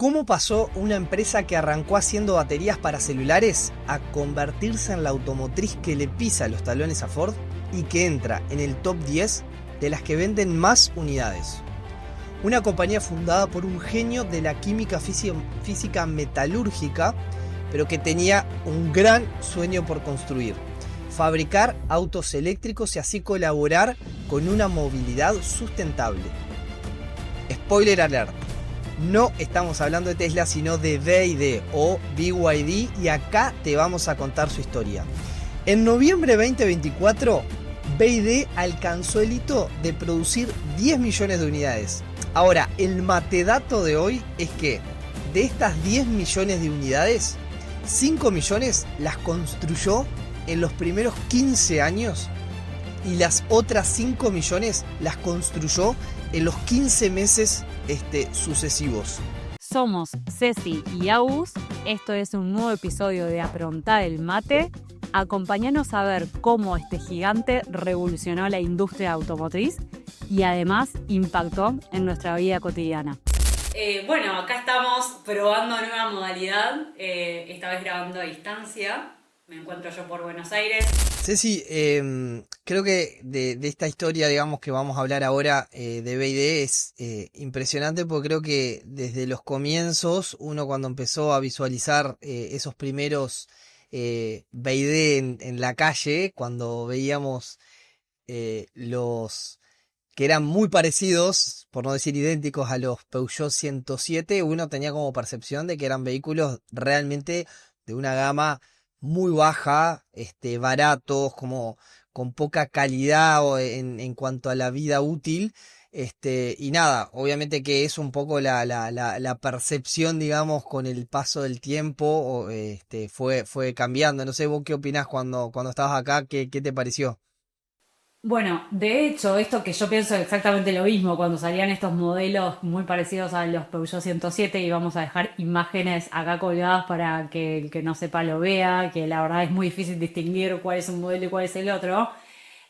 ¿Cómo pasó una empresa que arrancó haciendo baterías para celulares a convertirse en la automotriz que le pisa los talones a Ford y que entra en el top 10 de las que venden más unidades? Una compañía fundada por un genio de la química física metalúrgica, pero que tenía un gran sueño por construir: fabricar autos eléctricos y así colaborar con una movilidad sustentable. Spoiler alert: no estamos hablando de Tesla, sino de BYD o BYD, y acá te vamos a contar su historia. En noviembre de 2024, BYD alcanzó el hito de producir 10 millones de unidades. Ahora, el matedato de hoy es que de estas 10 millones de unidades, 5 millones las construyó en los primeros 15 años y las otras 5 millones las construyó en los 15 meses sucesivos. Somos Ceci y Agus. Esto es un nuevo episodio de Aprontar el Mate. Acompáñanos a ver cómo este gigante revolucionó la industria automotriz y además impactó en nuestra vida cotidiana. Bueno, acá estamos probando nueva modalidad, esta vez grabando a distancia. Me encuentro yo por Buenos Aires. Ceci, creo que de esta historia, digamos, que vamos a hablar ahora de BYD es impresionante, porque creo que desde los comienzos, uno cuando empezó a visualizar esos primeros BYD en la calle, cuando veíamos los que eran muy parecidos, por no decir idénticos, a los Peugeot 107, uno tenía como percepción de que eran vehículos realmente de una gama muy baja, baratos, como con poca calidad en cuanto a la vida útil. Y nada, obviamente que es un poco la percepción, digamos, con el paso del tiempo, fue cambiando. No sé, vos qué opinás cuando estabas acá, ¿qué te pareció? Bueno, de hecho, esto que yo pienso exactamente lo mismo cuando salían estos modelos muy parecidos a los Peugeot 107, y vamos a dejar imágenes acá colgadas para que el que no sepa lo vea, que la verdad es muy difícil distinguir cuál es un modelo y cuál es el otro.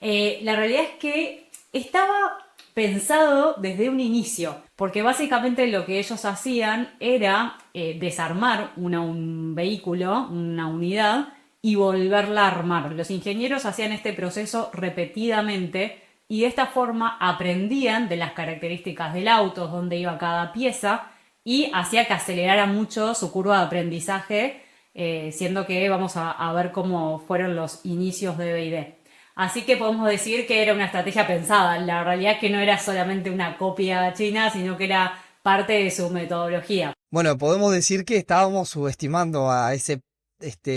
La realidad es que estaba pensado desde un inicio, porque básicamente lo que ellos hacían era desarmar un vehículo, una unidad, y volverla a armar. Los ingenieros hacían este proceso repetidamente y de esta forma aprendían de las características del auto, dónde iba cada pieza, y hacía que acelerara mucho su curva de aprendizaje, siendo que vamos a ver cómo fueron los inicios de BYD. Así que podemos decir que era una estrategia pensada. La realidad es que no era solamente una copia china, sino que era parte de su metodología. Bueno, podemos decir que estábamos subestimando a ese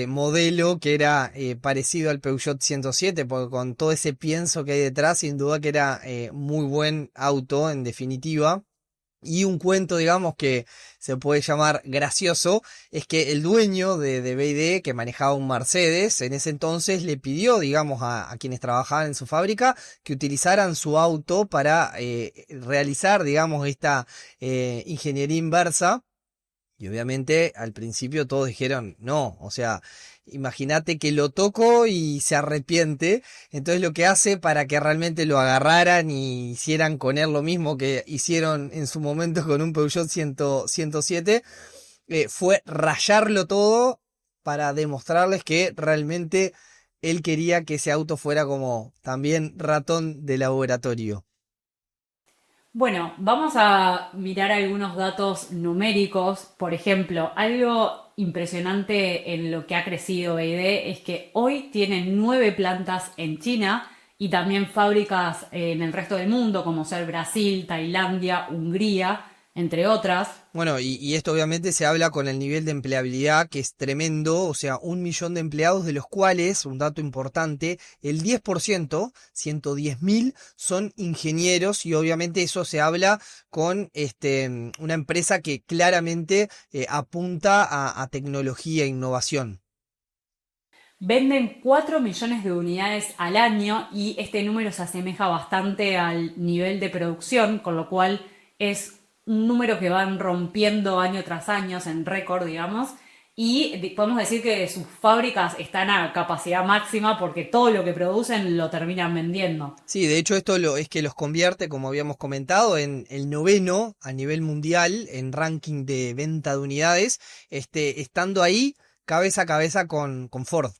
modelo que era parecido al Peugeot 107, porque con todo ese pienso que hay detrás, sin duda que era muy buen auto en definitiva. Y un cuento, digamos, que se puede llamar gracioso, es que el dueño de BYD, que manejaba un Mercedes, en ese entonces le pidió, digamos, a quienes trabajaban en su fábrica que utilizaran su auto para realizar, digamos, esta ingeniería inversa. Y obviamente al principio todos dijeron no, o sea, imagínate que lo toco y se arrepiente. Entonces lo que hace para que realmente lo agarraran y hicieran con él lo mismo que hicieron en su momento con un Peugeot 107, fue rayarlo todo para demostrarles que realmente él quería que ese auto fuera como también ratón de laboratorio. Bueno, vamos a mirar algunos datos numéricos. Por ejemplo, algo impresionante en lo que ha crecido BYD es que hoy tienen 9 plantas en China y también fábricas en el resto del mundo, como ser Brasil, Tailandia, Hungría, entre otras. Bueno, y esto obviamente se habla con el nivel de empleabilidad, que es tremendo, o sea, 1 millón de empleados, de los cuales, un dato importante, el 10%, 110.000, son ingenieros, y obviamente eso se habla con una empresa que claramente apunta a tecnología e innovación. Venden 4 millones de unidades al año y este número se asemeja bastante al nivel de producción, con lo cual es un número que van rompiendo año tras año en récord, digamos. y podemos decir que sus fábricas están a capacidad máxima porque todo lo que producen lo terminan vendiendo. Sí, de hecho esto es que los convierte, como habíamos comentado, en el noveno a nivel mundial en ranking de venta de unidades, estando ahí cabeza a cabeza con Ford.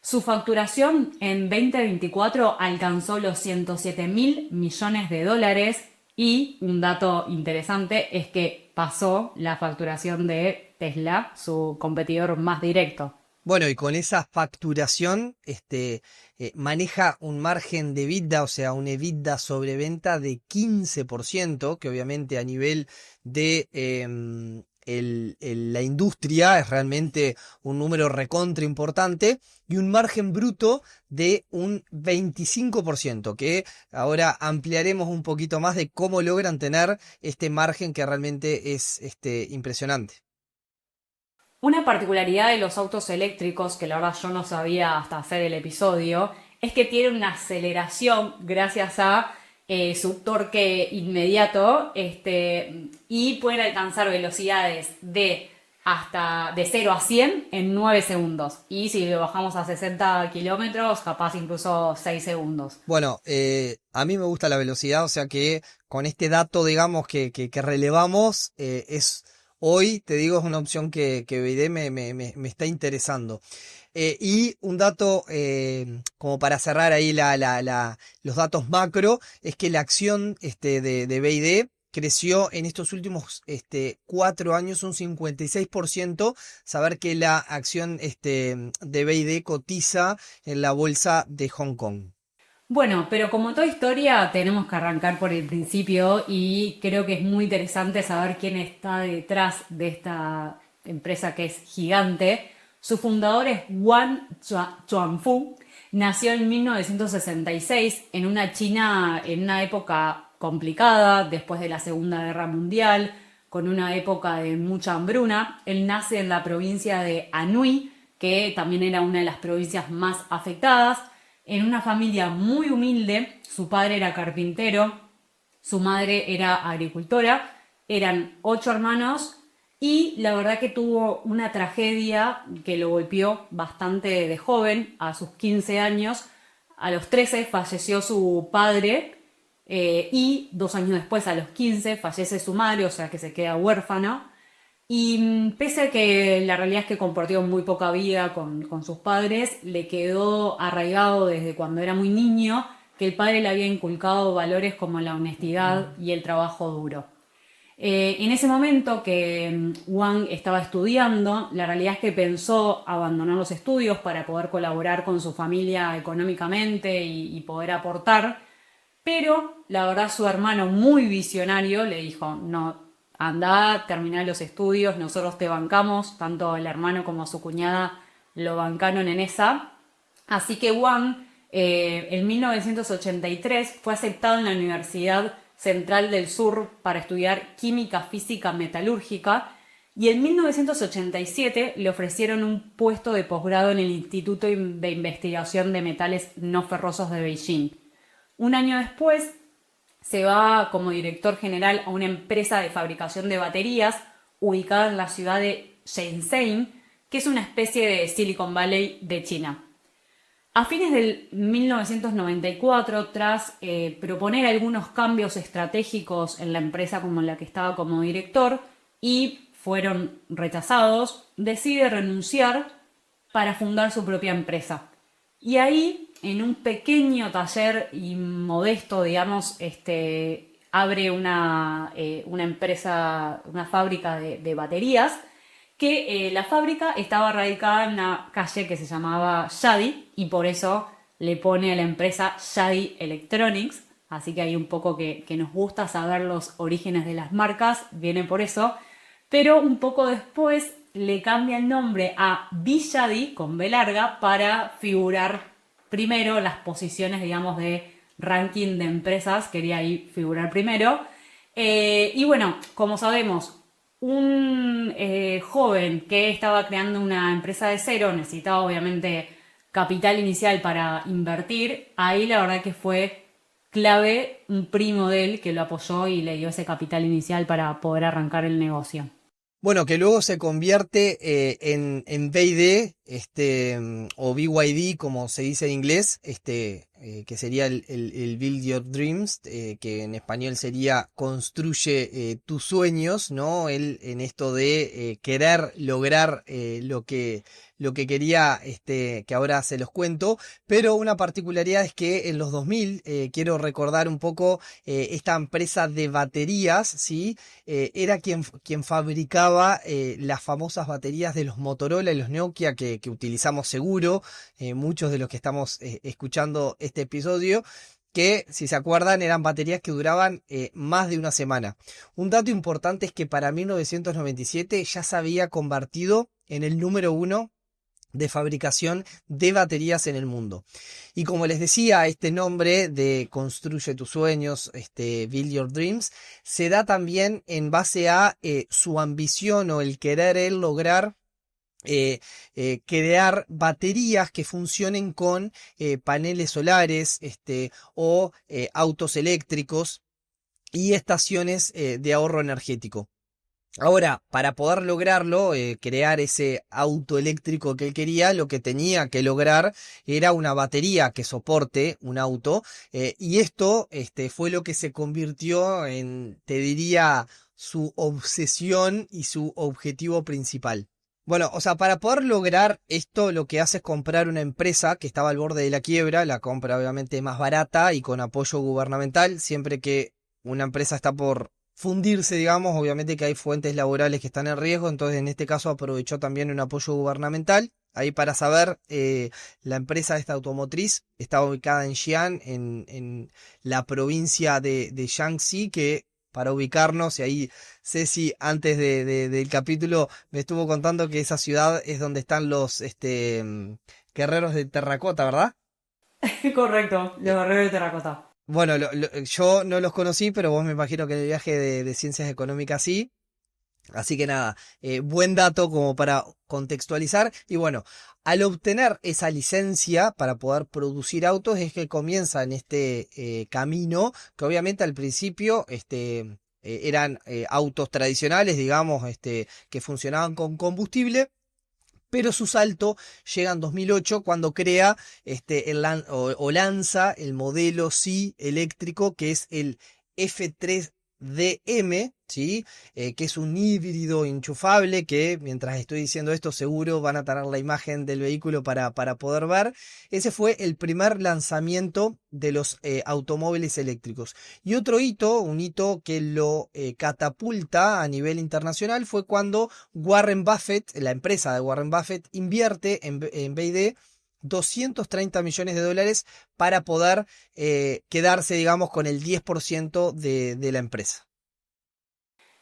Su facturación en 2024 alcanzó los 107.000 millones de dólares y un dato interesante es que pasó la facturación de Tesla, su competidor más directo. Bueno, y con esa facturación, maneja un margen de EBITDA, o sea, un EBITDA sobre venta de 15%, que obviamente a nivel de la industria es realmente un número recontra importante, y un margen bruto de un 25%, que ahora ampliaremos un poquito más de cómo logran tener este margen que realmente es impresionante. Una particularidad de los autos eléctricos, que la verdad yo no sabía hasta hacer el episodio, es que tienen una aceleración gracias a su torque inmediato, y pueden alcanzar velocidades de 0 a 100 en 9 segundos. Y si lo bajamos a 60 kilómetros, capaz incluso 6 segundos. Bueno, a mí me gusta la velocidad, o sea que con este dato, digamos, que relevamos, hoy, te digo, es una opción que BYD me está interesando. Y un dato, como para cerrar ahí los datos macro, es que la acción de BYD creció en estos últimos 4 años un 56%. Saber que la acción de BYD cotiza en la bolsa de Hong Kong. Bueno, pero como toda historia tenemos que arrancar por el principio y creo que es muy interesante saber quién está detrás de esta empresa que es gigante. Su fundador es Chuanfu. Nació en 1966 en una China en una época complicada, después de la Segunda Guerra Mundial, con una época de mucha hambruna. Él nace en la provincia de Anhui, que también era una de las provincias más afectadas, en una familia muy humilde. Su padre era carpintero, su madre era agricultora, eran 8 hermanos y la verdad que tuvo una tragedia que lo golpeó bastante de joven, a sus 15 años. A los 13 falleció su padre, y 2 años después, a los 15, fallece su madre, o sea que se queda huérfano. Y pese a que la realidad es que compartió muy poca vida con sus padres, le quedó arraigado desde cuando era muy niño que el padre le había inculcado valores como la honestidad y el trabajo duro. En ese momento que Wang estaba estudiando, la realidad es que pensó abandonar los estudios para poder colaborar con su familia económicamente y poder aportar, pero la verdad su hermano, muy visionario, le dijo: no, anda, terminá los estudios, nosotros te bancamos. Tanto el hermano como su cuñada lo bancaron en esa. Así que Wang, en 1983 fue aceptado en la Universidad Central del Sur para estudiar química física metalúrgica, y en 1987 le ofrecieron un puesto de posgrado en el Instituto de Investigación de Metales No Ferrosos de Beijing. Un año después se va como director general a una empresa de fabricación de baterías ubicada en la ciudad de Shenzhen, que es una especie de Silicon Valley de China. A fines del 1994, tras proponer algunos cambios estratégicos en la empresa como en la que estaba como director y fueron rechazados, decide renunciar para fundar su propia empresa. Y ahí, en un pequeño taller y modesto, digamos, abre una empresa, una fábrica de baterías, que la fábrica estaba radicada en una calle que se llamaba Yadi, y por eso le pone a la empresa Yadi Electronics. Así que hay un poco que nos gusta saber los orígenes de las marcas, viene por eso. Pero un poco después le cambia el nombre a Villadi, con B larga, para figurar primero las posiciones, digamos, de ranking de empresas. Quería ahí figurar primero. Y bueno, como sabemos, un joven que estaba creando una empresa de cero necesitaba obviamente capital inicial para invertir. Ahí la verdad que fue clave un primo de él que lo apoyó y le dio ese capital inicial para poder arrancar el negocio. Bueno, que luego se convierte en BYD, o BYD, como se dice en inglés, que sería el Build Your Dreams, que en español sería Construye tus sueños, ¿no? Él en esto de querer lograr lo que quería, que ahora se los cuento, pero una particularidad es que en los 2000, quiero recordar un poco, esta empresa de baterías, ¿sí? Era quien fabricaba las famosas baterías de los Motorola y los Nokia que utilizamos seguro, muchos de los que estamos escuchando este episodio, que si se acuerdan eran baterías que duraban más de una semana. Un dato importante es que para 1997 ya se había convertido en el número uno de fabricación de baterías en el mundo. Y como les decía, este nombre de Construye tus sueños, Build Your Dreams, se da también en base a su ambición o el querer él lograr crear baterías que funcionen con paneles solares, o autos eléctricos y estaciones de ahorro energético. Ahora, para poder lograrlo, crear ese auto eléctrico que él quería, lo que tenía que lograr era una batería que soporte un auto, y esto, fue lo que se convirtió en, te diría, su obsesión y su objetivo principal. Bueno, o sea, para poder lograr esto, lo que hace es comprar una empresa que estaba al borde de la quiebra, la compra obviamente más barata y con apoyo gubernamental, siempre que una empresa está por fundirse, digamos, obviamente que hay fuentes laborales que están en riesgo, entonces en este caso aprovechó también un apoyo gubernamental. Ahí para saber, la empresa esta automotriz está ubicada en Xi'an, en la provincia de Jiangxi, que para ubicarnos, y ahí Ceci antes del capítulo me estuvo contando que esa ciudad es donde están los guerreros de terracota, ¿verdad? Correcto, los guerreros de terracota. Bueno, yo no los conocí, pero vos me imagino que en el viaje de ciencias económicas sí. Así que nada, buen dato como para contextualizar. Y bueno, al obtener esa licencia para poder producir autos es que comienza en este camino, que obviamente al principio eran autos tradicionales, digamos, que funcionaban con combustible. Pero su salto llega en 2008 cuando crea o lanza el modelo Sí eléctrico, que es el F3DM, ¿sí? Que es un híbrido enchufable que mientras estoy diciendo esto seguro van a tener la imagen del vehículo para poder ver. Ese fue el primer lanzamiento de los automóviles eléctricos. Y otro hito, un hito que lo catapulta a nivel internacional, fue cuando Warren Buffett, la empresa de Warren Buffett, invierte en BYD 230 millones de dólares para poder quedarse, digamos, con el 10% de la empresa.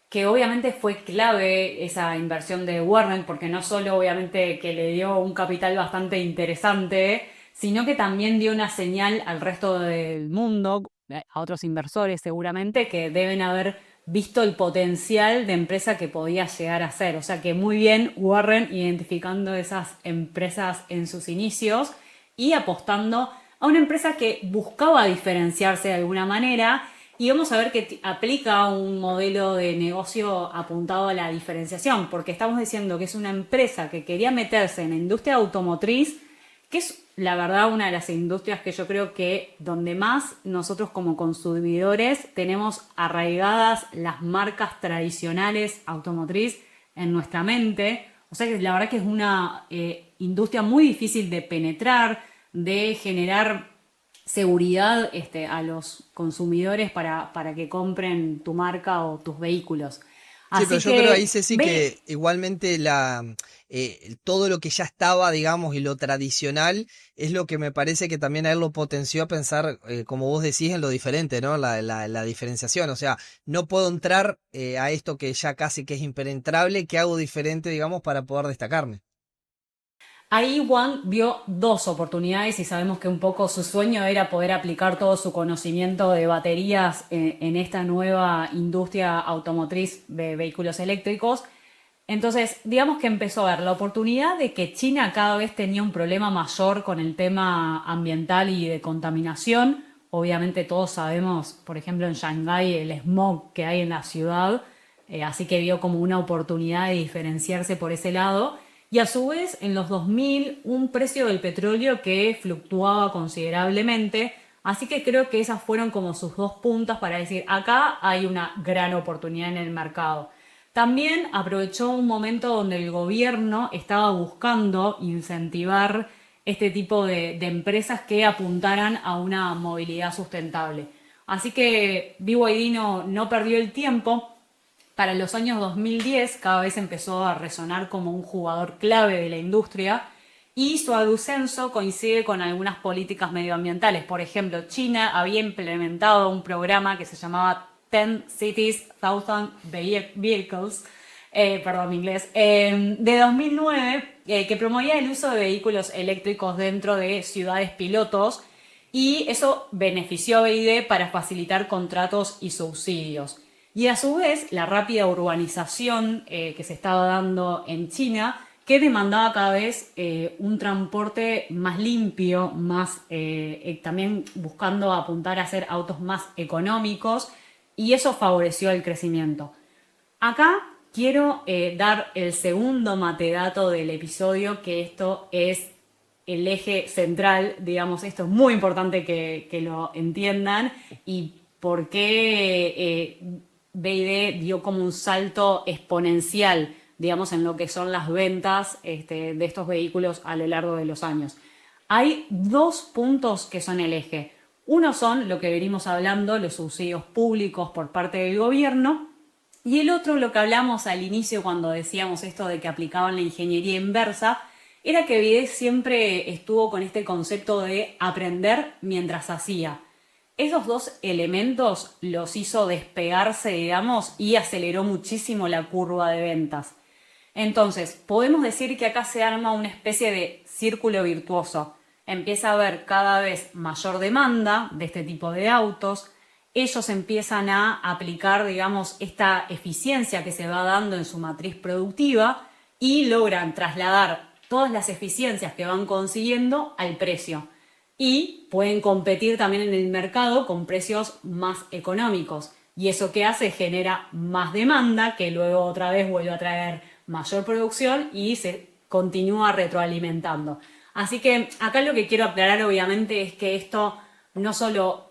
Que obviamente fue clave esa inversión de Warren, porque no solo obviamente que le dio un capital bastante interesante, sino que también dio una señal al resto del mundo, a otros inversores seguramente, que deben haber visto el potencial de empresa que podía llegar a ser. O sea que muy bien Warren identificando esas empresas en sus inicios y apostando a una empresa que buscaba diferenciarse de alguna manera. Y vamos a ver que aplica un modelo de negocio apuntado a la diferenciación, porque estamos diciendo que es una empresa que quería meterse en la industria automotriz, que es la verdad una de las industrias que yo creo que donde más nosotros como consumidores tenemos arraigadas las marcas tradicionales automotriz en nuestra mente. O sea que la verdad que es una industria muy difícil de penetrar, de generar seguridad a los consumidores para que compren tu marca o tus vehículos. Sí, pero Así yo creo ahí, que, Ceci, que igualmente todo lo que ya estaba, digamos, y lo tradicional es lo que me parece que también a él lo potenció a pensar, como vos decís, en lo diferente, ¿no? La diferenciación. O sea, no puedo entrar a esto que ya casi que es impenetrable, ¿qué hago diferente, digamos, para poder destacarme? ahí Juan vio dos oportunidades y sabemos que un poco su sueño era poder aplicar todo su conocimiento de baterías en esta nueva industria automotriz de vehículos eléctricos. Entonces, digamos que empezó a ver la oportunidad de que China cada vez tenía un problema mayor con el tema ambiental y de contaminación. Obviamente todos sabemos, por ejemplo, en Shanghái el smog que hay en la ciudad, así que vio como una oportunidad de diferenciarse por ese lado. Y a su vez, en los 2000, un precio del petróleo que fluctuaba considerablemente. Así que creo que esas fueron como sus dos puntas para decir, acá hay una gran oportunidad en el mercado. También aprovechó un momento donde el gobierno estaba buscando incentivar este tipo de empresas que apuntaran a una movilidad sustentable. Así que BYD no perdió el tiempo. Para los años 2010 cada vez empezó a resonar como un jugador clave de la industria y su ascenso coincide con algunas políticas medioambientales. Por ejemplo, China había implementado un programa que se llamaba 10 Cities, 1000 Vehicles, perdón mi inglés, de 2009, que promovía el uso de vehículos eléctricos dentro de ciudades pilotos, y eso benefició a BYD para facilitar contratos y subsidios. Y a su vez, la rápida urbanización que se estaba dando en China, que demandaba cada vez un transporte más limpio, más también buscando apuntar a hacer autos más económicos, y eso favoreció el crecimiento. Acá quiero dar el segundo matedato del episodio, que esto es el eje central, digamos, esto es muy importante que lo entiendan, y por qué BYD dio como un salto exponencial, digamos, en lo que son las ventas de estos vehículos a lo largo de los años. Hay dos puntos que son el eje. Uno son lo que venimos hablando, los subsidios públicos por parte del gobierno, y el otro, lo que hablamos al inicio cuando decíamos esto de que aplicaban la ingeniería inversa, era que BYD siempre estuvo con este concepto de aprender mientras hacía. Esos dos elementos los hizo despegarse, digamos, y aceleró muchísimo la curva de ventas. Entonces, podemos decir que acá se arma una especie de círculo virtuoso. Empieza a haber cada vez mayor demanda de este tipo de autos. Ellos empiezan a aplicar, digamos, esta eficiencia que se va dando en su matriz productiva y logran trasladar todas las eficiencias que van consiguiendo al precio. Y pueden competir también en el mercado con precios más económicos. Y eso que hace genera más demanda, que luego otra vez vuelve a traer mayor producción y se continúa retroalimentando. Así que acá lo que quiero aclarar obviamente es que esto no solo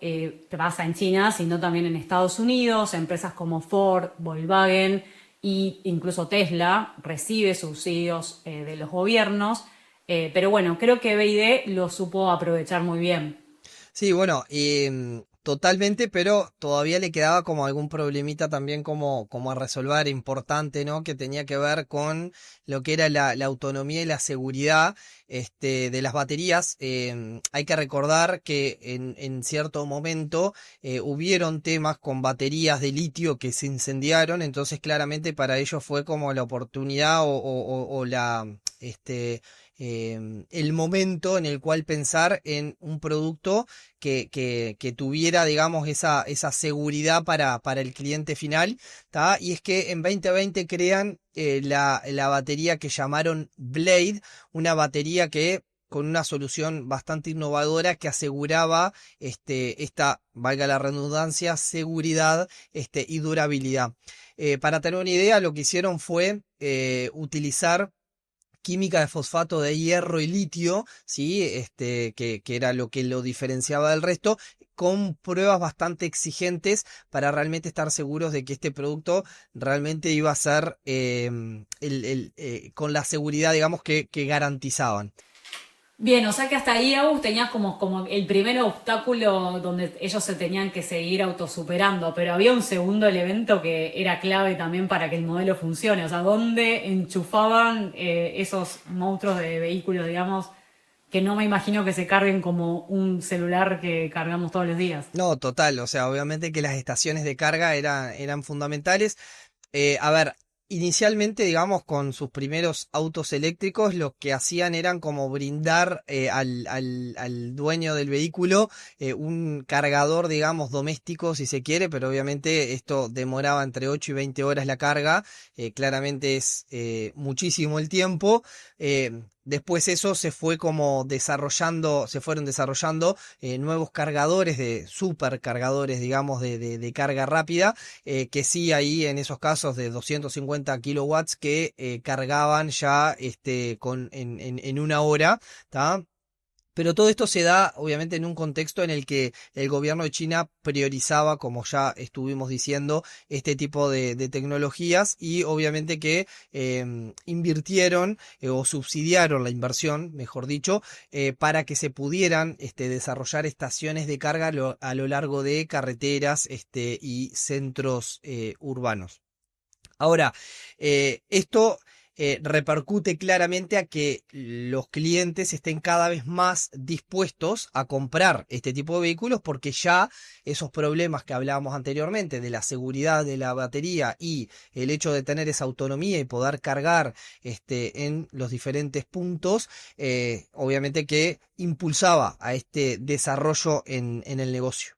pasa en China, sino también en Estados Unidos. Empresas como Ford, Volkswagen e incluso Tesla recibe subsidios de los gobiernos. Pero bueno, creo que BYD lo supo aprovechar muy bien. Sí, bueno, totalmente, pero todavía le quedaba como algún problemita también como a resolver importante, ¿no? Que tenía que ver con lo que era la autonomía y la seguridad de las baterías. Hay que recordar que en cierto momento hubieron temas con baterías de litio que se incendiaron, entonces claramente para ellos fue como la oportunidad o la el momento en el cual pensar en un producto que tuviera, digamos, esa seguridad para el cliente final, ¿tá? Y es que en 2020 crean la batería que llamaron Blade, una batería que con una solución bastante innovadora que aseguraba esta, valga la redundancia, seguridad y durabilidad. Para tener una idea, lo que hicieron fue utilizar química de fosfato de hierro y litio, ¿sí? Que era lo que lo diferenciaba del resto, con pruebas bastante exigentes para realmente estar seguros de que este producto realmente iba a ser con la seguridad, digamos, que garantizaban. Bien, o sea que hasta ahí, Agus, tenías como el primer obstáculo donde ellos se tenían que seguir autosuperando, pero había un segundo elemento que era clave también para que el modelo funcione, o sea, ¿dónde enchufaban esos monstruos de vehículos, digamos, que no me imagino que se carguen como un celular que cargamos todos los días? No, total, o sea, obviamente que las estaciones de carga eran fundamentales. A ver, inicialmente, digamos, con sus primeros autos eléctricos, lo que hacían eran como brindar al dueño del vehículo un cargador, digamos, doméstico, si se quiere, pero obviamente esto demoraba entre 8 y 20 horas la carga, claramente es muchísimo el tiempo. Después eso se fue como desarrollando, se fueron desarrollando nuevos cargadores supercargadores, digamos, de carga rápida, que sí ahí en esos casos de 250 kilowatts que cargaban ya en una hora, ¿tá? Pero todo esto se da, obviamente, en un contexto en el que el gobierno de China priorizaba, como ya estuvimos diciendo, este tipo de tecnologías y obviamente que invirtieron o subsidiaron la inversión, mejor dicho, para que se pudieran desarrollar estaciones de carga a lo largo de carreteras y centros urbanos. Ahora, esto repercute claramente a que los clientes estén cada vez más dispuestos a comprar este tipo de vehículos porque ya esos problemas que hablábamos anteriormente de la seguridad de la batería y el hecho de tener esa autonomía y poder cargar en los diferentes puntos, obviamente que impulsaba a este desarrollo en el negocio.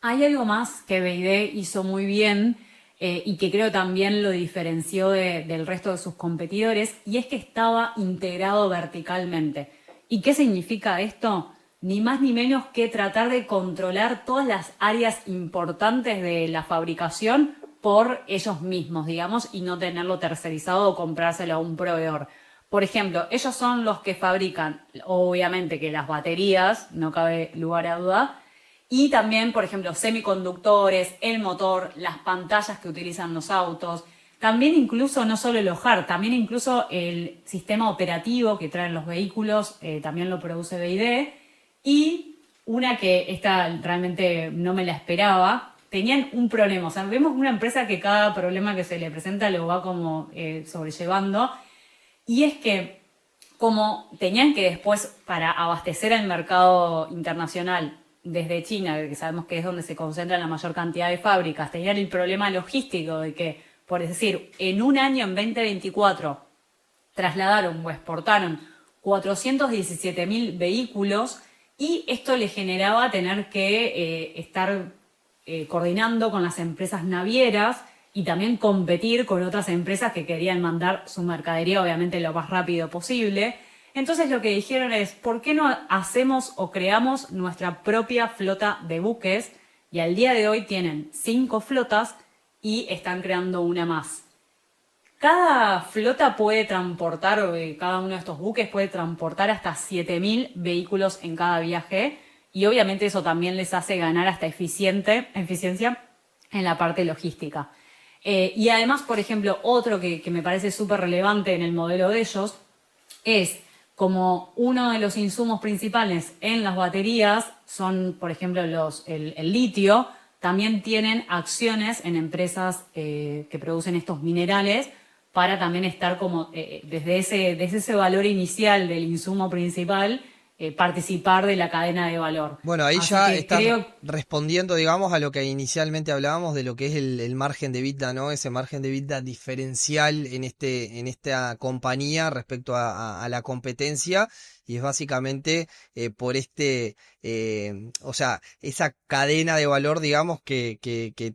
Hay algo más que BYD hizo muy bien y que creo también lo diferenció del resto de sus competidores, y es que estaba integrado verticalmente. ¿Y qué significa esto? Ni más ni menos que tratar de controlar todas las áreas importantes de la fabricación por ellos mismos, digamos, y no tenerlo tercerizado o comprárselo a un proveedor. Por ejemplo, ellos son los que fabrican, obviamente, que las baterías, no cabe lugar a duda, y también, por ejemplo, semiconductores, el motor, las pantallas que utilizan los autos. También incluso, no solo el hogar, también incluso el sistema operativo que traen los vehículos, también lo produce BYD. Y una que esta realmente no me la esperaba, tenían un problema. O sea, vemos una empresa que cada problema que se le presenta lo va como sobrellevando. Y es que como tenían que después, para abastecer al mercado internacional, desde China, que sabemos que es donde se concentran la mayor cantidad de fábricas, tenían el problema logístico de que, por decir, en un año, en 2024, trasladaron o exportaron 417.000 vehículos, y esto le generaba tener que estar coordinando con las empresas navieras y también competir con otras empresas que querían mandar su mercadería, obviamente, lo más rápido posible. Entonces lo que dijeron es, ¿por qué no hacemos o creamos nuestra propia flota de buques? Y al día de hoy tienen 5 flotas y están creando una más. Cada flota puede transportar, cada uno de estos buques puede transportar hasta 7.000 vehículos en cada viaje, y obviamente eso también les hace ganar hasta eficiencia en la parte logística. Y además, por ejemplo, otro que me parece súper relevante en el modelo de ellos es, como uno de los insumos principales en las baterías son, por ejemplo, el litio, también tienen acciones en empresas que producen estos minerales para también estar como desde ese valor inicial del insumo principal, participar de la cadena de valor. Bueno, ahí Así ya que estás creo... respondiendo, digamos, a lo que inicialmente hablábamos de lo que es el margen de EBITDA, ¿no? Ese margen de EBITDA diferencial en esta compañía respecto a la competencia, y es básicamente por o sea, esa cadena de valor, digamos, que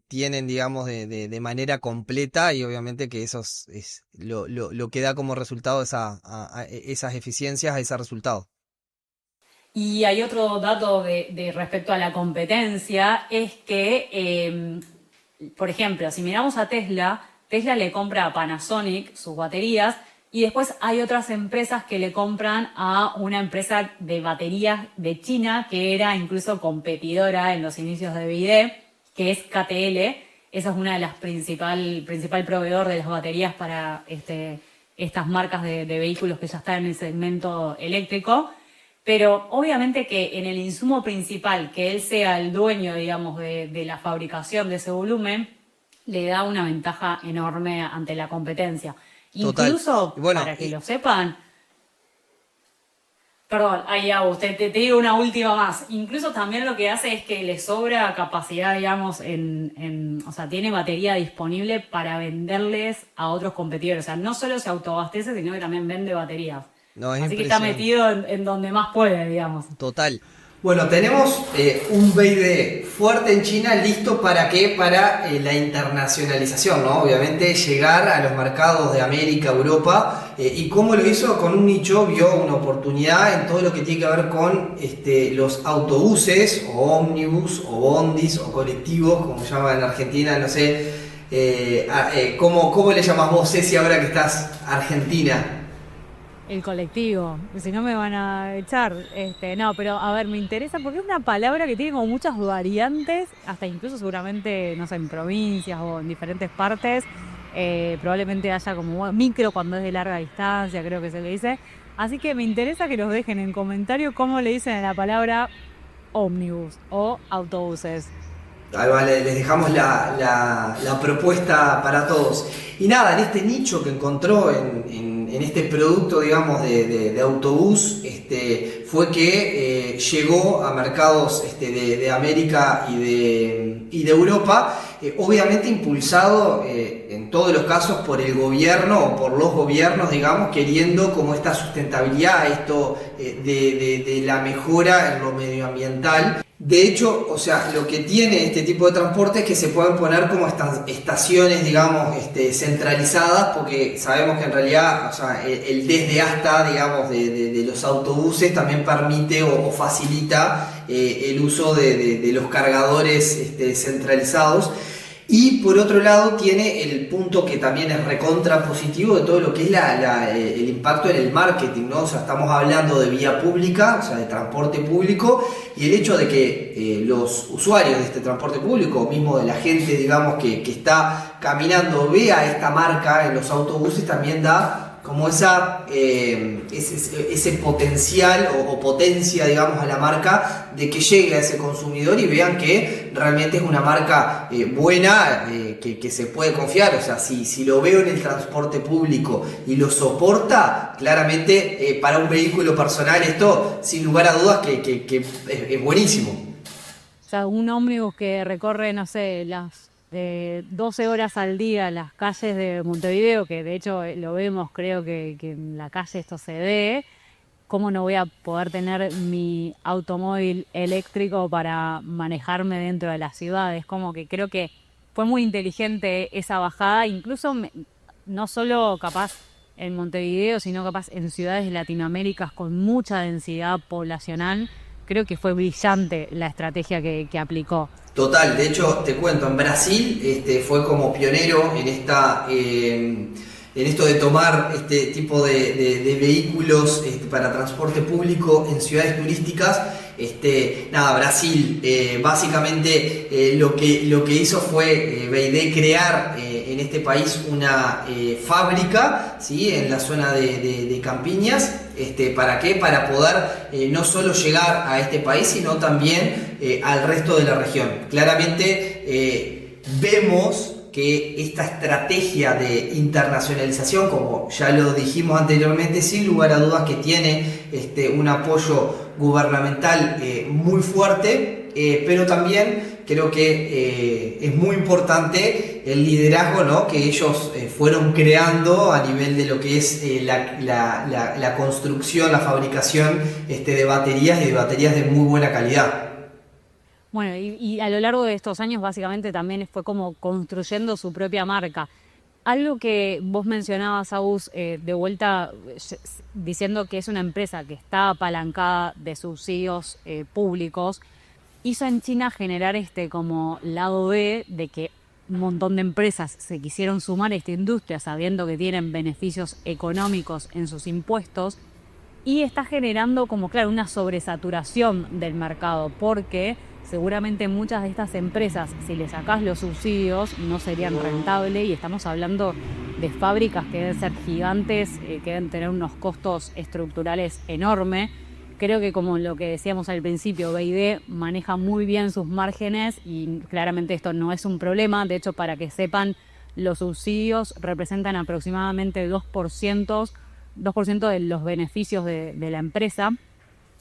tienen, digamos, de manera completa, y obviamente que eso es lo que da como resultado esas eficiencias, a ese resultado. Y hay otro dato de respecto a la competencia, es que, por ejemplo, si miramos a Tesla, Tesla le compra a Panasonic sus baterías, y después hay otras empresas que le compran a una empresa de baterías de China que era incluso competidora en los inicios de BYD, que es KTL. Esa es una de las principal proveedor de las baterías para estas marcas de vehículos que ya están en el segmento eléctrico. Pero obviamente que en el insumo principal, que él sea el dueño, digamos, de la fabricación de ese volumen, le da una ventaja enorme ante la competencia. Total. Incluso, Bueno, para que lo sepan, perdón, ahí Agus, te digo una última más. Incluso también lo que hace es que le sobra capacidad, digamos, o sea, tiene batería disponible para venderles a otros competidores. O sea, no solo se autoabastece, sino que también vende baterías. no, es Así que está impresionante. metido en donde más puede, digamos. Total. Bueno, tenemos un BYD fuerte en China listo para qué, para la internacionalización, ¿no? Obviamente llegar a los mercados de América, Europa, y cómo lo hizo con un nicho, vio una oportunidad en todo lo que tiene que ver con los autobuses o ómnibus o bondis o colectivos, como llaman en Argentina, no sé, ¿cómo le llamas vos, Ceci, ahora que estás argentina? El colectivo, si no me van a echar. No, pero a ver, me interesa porque es una palabra que tiene como muchas variantes, hasta incluso seguramente, no sé, en provincias o en diferentes partes, probablemente haya como bueno, micro cuando es de larga distancia, creo que se le dice. Así que me interesa que nos dejen en comentario cómo le dicen a la palabra ómnibus o autobuses. Ahí vale, les dejamos la propuesta para todos. Y nada, en este nicho que encontró en este producto, digamos, de autobús, fue que llegó a mercados de América y de Europa, obviamente impulsado en todos los casos por el gobierno o por los gobiernos, digamos, queriendo como esta sustentabilidad, esto de la mejora en lo medioambiental. De hecho, o sea, lo que tiene este tipo de transporte es que se pueden poner como estaciones, digamos, centralizadas, porque sabemos que en realidad, o sea, el desde hasta, digamos, de los autobuses también permite o facilita el uso de los cargadores centralizados. Y por otro lado tiene el punto que también es recontra positivo de todo lo que es el impacto en el marketing, ¿no? O sea, estamos hablando de vía pública, o sea, de transporte público, y el hecho de que los usuarios de este transporte público, o mismo de la gente, digamos, que está caminando, vea esta marca en los autobuses, también da como ese potencial o potencia, digamos, a la marca de que llegue a ese consumidor y vean que realmente es una marca buena, que se puede confiar. O sea, si lo veo en el transporte público y lo soporta, claramente para un vehículo personal esto, sin lugar a dudas, que es buenísimo. O sea, un ómnibus que recorre, no sé, las 12 horas al día las calles de Montevideo, que de hecho lo vemos, creo que en la calle esto se ve. ¿Cómo no voy a poder tener mi automóvil eléctrico para manejarme dentro de la ciudad? Es como que creo que fue muy inteligente esa bajada, incluso no solo capaz en Montevideo, sino capaz en ciudades de Latinoamérica con mucha densidad poblacional. Creo que fue brillante la estrategia que aplicó. Total, de hecho te cuento, en Brasil fue como pionero en esto de tomar este tipo de vehículos para transporte público en ciudades turísticas. Brasil básicamente lo que hizo fue BYD crear en este país una fábrica, ¿sí? En la zona de Campiñas. ¿Para qué? Para poder no solo llegar a este país, sino también al resto de la región. Claramente vemos que esta estrategia de internacionalización, como ya lo dijimos anteriormente, sin lugar a dudas que tiene un apoyo gubernamental muy fuerte, pero también creo que es muy importante el liderazgo, ¿no? Que ellos fueron creando a nivel de lo que es la construcción, la fabricación de baterías y de baterías de muy buena calidad. Bueno, y a lo largo de estos años básicamente también fue como construyendo su propia marca. Algo que vos mencionabas, Agus, de vuelta diciendo que es una empresa que está apalancada de subsidios públicos, hizo en China generar como lado B de que un montón de empresas se quisieron sumar a esta industria sabiendo que tienen beneficios económicos en sus impuestos, y está generando como, claro, una sobresaturación del mercado, porque seguramente muchas de estas empresas, si le sacás los subsidios, no serían rentables, y estamos hablando de fábricas que deben ser gigantes, que deben tener unos costos estructurales enormes. Creo que, como lo que decíamos al principio, BYD maneja muy bien sus márgenes y claramente esto no es un problema. De hecho, para que sepan, los subsidios representan aproximadamente 2% de los beneficios de la empresa,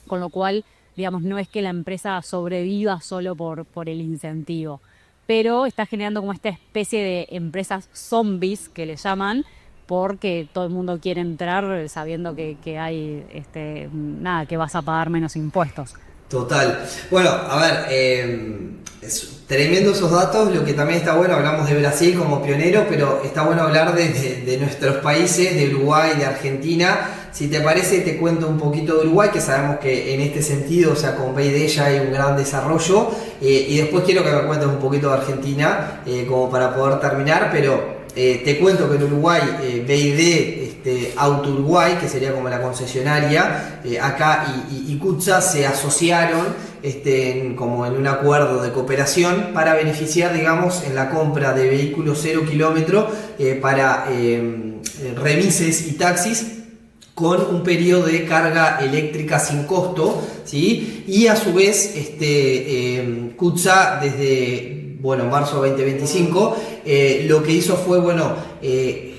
con lo cual, digamos, no es que la empresa sobreviva solo por el incentivo, pero está generando como esta especie de empresas zombies que le llaman, porque todo el mundo quiere entrar sabiendo que hay que vas a pagar menos impuestos. Total. Bueno, a ver, es tremendo esos datos. Lo que también está bueno, hablamos de Brasil como pionero, pero está bueno hablar de nuestros países, de Uruguay, de Argentina. Si te parece, te cuento un poquito de Uruguay, que sabemos que en este sentido, o sea, con BID ya hay un gran desarrollo. Y después quiero que me cuentes un poquito de Argentina, como para poder terminar, pero te cuento que en Uruguay, BID, Auto Uruguay, que sería como la concesionaria, acá y CUTSA se asociaron como en un acuerdo de cooperación para beneficiar, digamos, en la compra de vehículos 0 kilómetro para remises y taxis con un periodo de carga eléctrica sin costo, ¿sí? Y a su vez, CUTSA desde, bueno, marzo 2025, lo que hizo fue, bueno,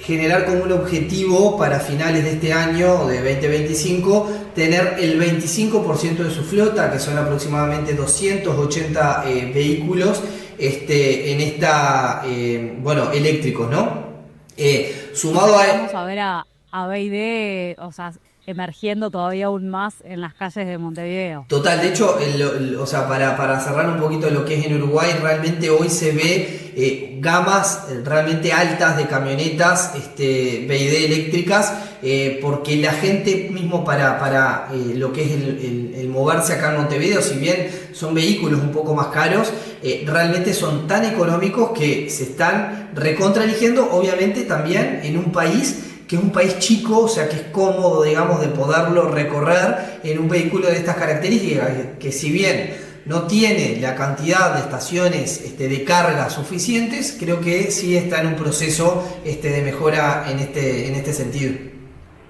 generar como un objetivo para finales de este año, de 2025, tener el 25% de su flota, que son aproximadamente 280 vehículos, bueno, eléctricos, ¿no? O Sumado sea, a... vamos a ver a BD, o sea, emergiendo todavía aún más en las calles de Montevideo. Total, de hecho, o sea, para cerrar un poquito lo que es en Uruguay, realmente hoy se ve gamas realmente altas de camionetas BID eléctricas, porque la gente mismo para lo que es el moverse acá en Montevideo, si bien son vehículos un poco más caros, realmente son tan económicos que se están recontraeligiendo, obviamente también en un país que es un país chico, o sea que es cómodo, digamos, de poderlo recorrer en un vehículo de estas características, que si bien no tiene la cantidad de estaciones de carga suficientes, creo que sí está en un proceso de mejora en este sentido.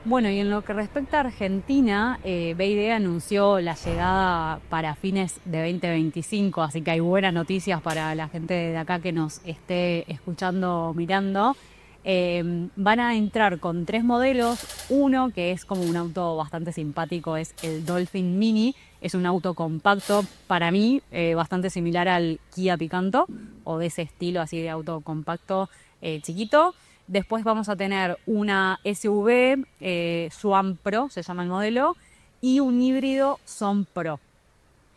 Bueno, y en lo que respecta a Argentina, BID anunció la llegada para fines de 2025, así que hay buenas noticias para la gente de acá que nos esté escuchando, mirando. Van a entrar con 3 modelos. Uno que es como un auto bastante simpático, es el Dolphin Mini. Es un auto compacto, para mí, bastante similar al Kia Picanto, o de ese estilo así de auto compacto chiquito. Después vamos a tener una SUV, Swan Pro, se llama el modelo, y un híbrido Son Pro.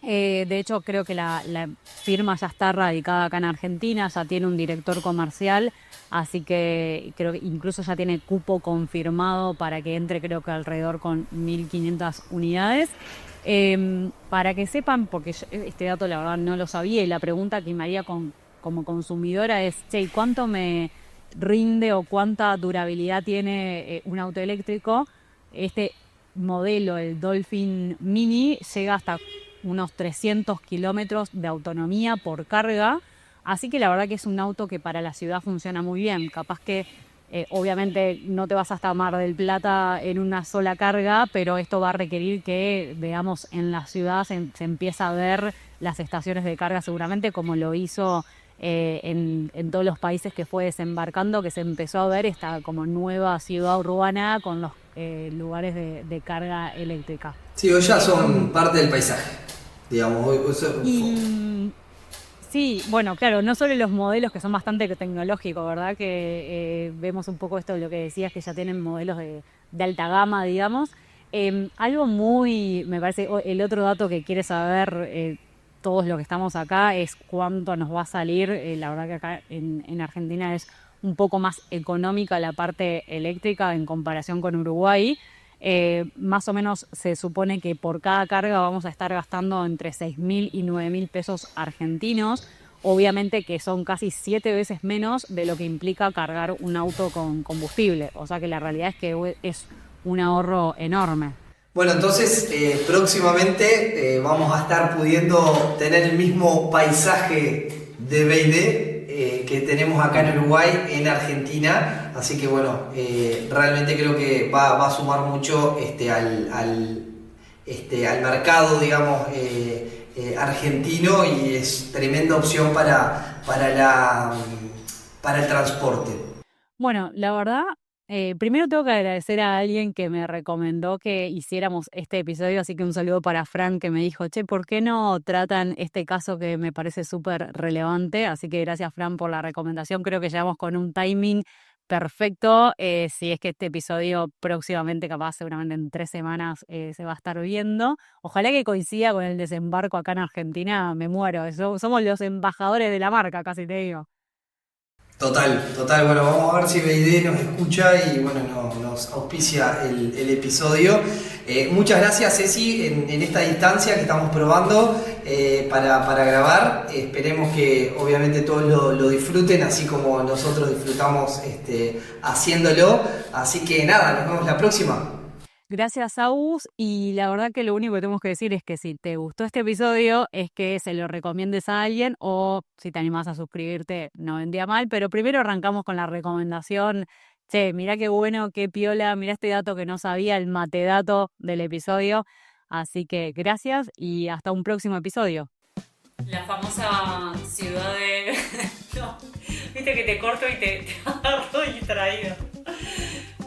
De hecho, creo que la firma ya está radicada acá en Argentina, ya tiene un director comercial, así que creo que incluso ya tiene cupo confirmado para que entre, creo que alrededor con 1.500 unidades. Para que sepan, porque yo este dato la verdad no lo sabía, y la pregunta que me haría como consumidora es, che, ¿cuánto me rinde o cuánta durabilidad tiene un auto eléctrico? Este modelo, el Dolphin Mini, llega hasta unos 300 kilómetros de autonomía por carga, así que la verdad que es un auto que para la ciudad funciona muy bien. Capaz que obviamente no te vas hasta Mar del Plata en una sola carga, pero esto va a requerir que, veamos, en la ciudad se empieza a ver las estaciones de carga seguramente, como lo hizo en todos los países que fue desembarcando, que se empezó a ver esta como nueva ciudad urbana con los lugares de carga eléctrica. Sí, hoy ya son parte del paisaje, digamos. Y sí, bueno, claro, no solo los modelos que son bastante tecnológicos, ¿verdad? Que vemos un poco esto de lo que decías, que ya tienen modelos de alta gama, digamos. Algo muy, me parece, el otro dato que quiere saber todos los que estamos acá es cuánto nos va a salir. La verdad que acá en Argentina es un poco más económica la parte eléctrica en comparación con Uruguay. Más o menos se supone que por cada carga vamos a estar gastando entre 6.000 y 9.000 pesos argentinos. Obviamente que son casi 7 veces menos de lo que implica cargar un auto con combustible. O sea que la realidad es que es un ahorro enorme. Bueno, entonces próximamente vamos a estar pudiendo tener el mismo paisaje de BD que tenemos acá en Uruguay, en Argentina. Así que bueno, realmente creo que va a sumar mucho al mercado, digamos, argentino, y es tremenda opción para el transporte. Bueno, la verdad, primero tengo que agradecer a alguien que me recomendó que hiciéramos este episodio, así que un saludo para Fran que me dijo, che, ¿por qué no tratan este caso que me parece súper relevante? Así que gracias, Fran, por la recomendación. Creo que llegamos con un timing perfecto. Si es que este episodio próximamente, capaz seguramente en 3 semanas, se va a estar viendo. Ojalá que coincida con el desembarco acá en Argentina, me muero. Somos los embajadores de la marca, casi te digo. Total, total. Bueno, vamos a ver si BD nos escucha y bueno, nos auspicia el episodio. Muchas gracias, Ceci, en esta distancia que estamos probando para grabar. Esperemos que obviamente todos lo disfruten, así como nosotros disfrutamos haciéndolo. Así que nada, nos vemos la próxima. Gracias, Agus. Y la verdad que lo único que tenemos que decir es que si te gustó este episodio, es que se lo recomiendes a alguien o si te animás a suscribirte, no vendría mal. Pero primero arrancamos con la recomendación. Che, mirá qué bueno, qué piola, mirá este dato que no sabía, el matedato del episodio. Así que gracias y hasta un próximo episodio. La famosa ciudad de... No, viste que te corto y te agarro distraído.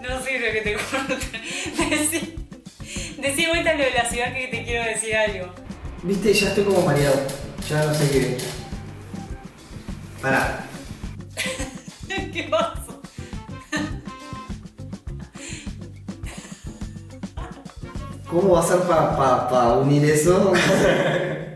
No sirve que te corte. Decí vuelta lo de la ciudad que te quiero decir algo. Viste, ya estoy como mareado. Ya no sé qué. Pará. ¿Qué pasó? ¿Cómo va a ser para unir eso?